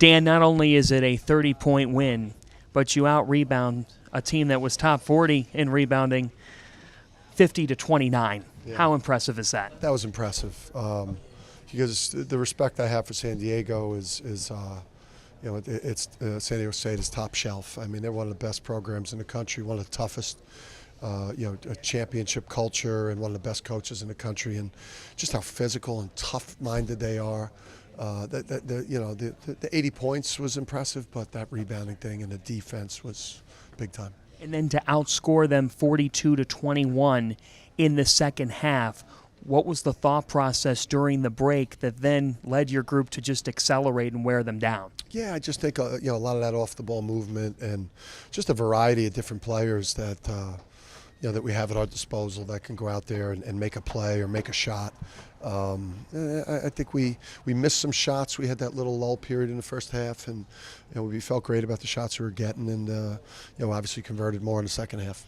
Dan, not only is it a 30-point win, but you out-rebound a team that was top 40 in rebounding 50-29. Yeah. How impressive is that? That was impressive. Because the respect I have for San Diego is you know, it's San Diego State is top shelf. I mean, they're one of the best programs in the country, one of the toughest, you know, a championship culture, and one of the best coaches in the country, and just how physical and tough-minded they are. You know, the 80 points was impressive, but that rebounding thing and the defense was big time. And then to outscore them 42-21 in the second half. What was the thought process during the break that then led your group to just accelerate and wear them down? Yeah, I just think you know, a lot of that off-the-ball movement and just a variety of different players that you know, that we have at our disposal that can go out there and make a play or make a shot. I think we missed some shots. We had that little lull period in the first half, and you know, we felt great about the shots we were getting, and you know, obviously converted more in the second half.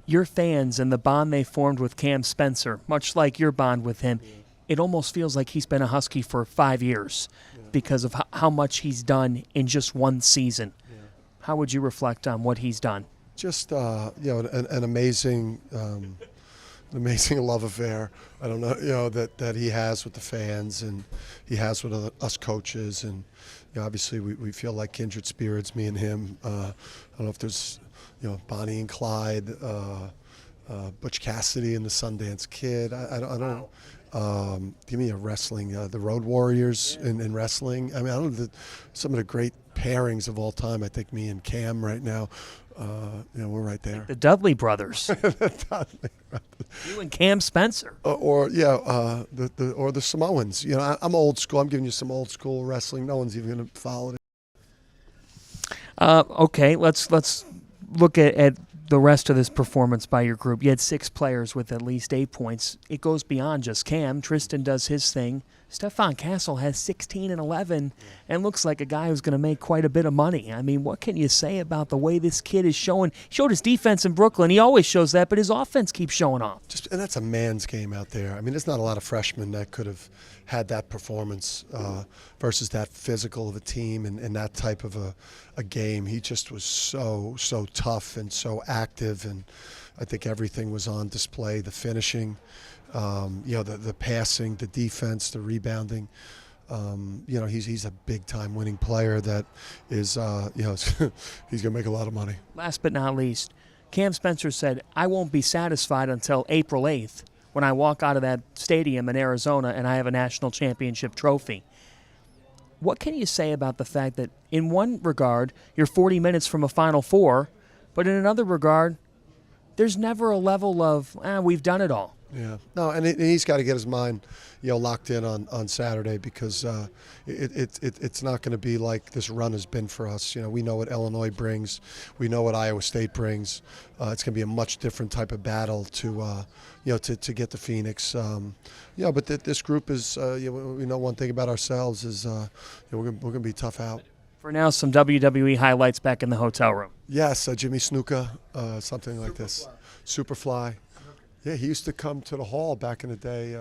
Your fans and the bond they formed with Cam Spencer, much like your bond with him, it almost feels like he's been a Husky for 5 years because of how much he's done in just one season. How would you reflect on what he's done? Just you know, an amazing love affair. I don't know, you know, that he has with the fans and he has with us coaches, and you know, obviously we feel like kindred spirits, me and him. I don't know if there's, you know, Bonnie and Clyde, Butch Cassidy and the Sundance Kid. I don't. Give me a wrestling, the Road Warriors in wrestling. I mean, I don't know, some of the great pairings of all time. I think me and Cam right now, you know, we're right there. The Dudley brothers. The Dudley brothers. You and Cam Spencer. Or the Samoans. You know, I'm old school. I'm giving you some old school wrestling. No one's even going to follow it. Okay, let's look at the rest of this performance by your group. You had 6 players with at least 8 points. It goes beyond just Cam. Tristan does his thing. Stephon Castle has 16 and 11 and looks like a guy who's going to make quite a bit of money. I mean, what can you say about the way this kid is showing? He showed his defense in Brooklyn. He always shows that, but his offense keeps showing off. And that's a man's game out there. I mean, there's not a lot of freshmen that could have had that performance versus that physical of a team and that type of a game. He just was so tough and so active, and I think everything was on display. The finishing, you know, the passing, the defense, the rebounding. You know, he's a big-time winning player that is, you know, he's going to make a lot of money. Last but not least, Cam Spencer said, I won't be satisfied until April 8th when I walk out of that stadium in Arizona and I have a national championship trophy. What can you say about the fact that in one regard, you're 40 minutes from a Final Four, but in another regard, there's never a level of, we've done it all? Yeah, no, and he's got to get his mind, you know, locked in on Saturday, because it's not going to be like this run has been for us. You know, we know what Illinois brings, we know what Iowa State brings. It's going to be a much different type of battle to, you know, to get to Phoenix. You know, but this group is, you know, we know one thing about ourselves is, you know, we're going to be tough out. For now, some WWE highlights back in the hotel room. Yes, Jimmy Snuka, something like this. Superfly. Yeah, he used to come to the hall back in the day.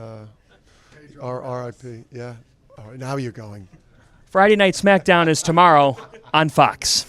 R.I.P. Yeah. All right, now you're going. Friday Night SmackDown is tomorrow on Fox.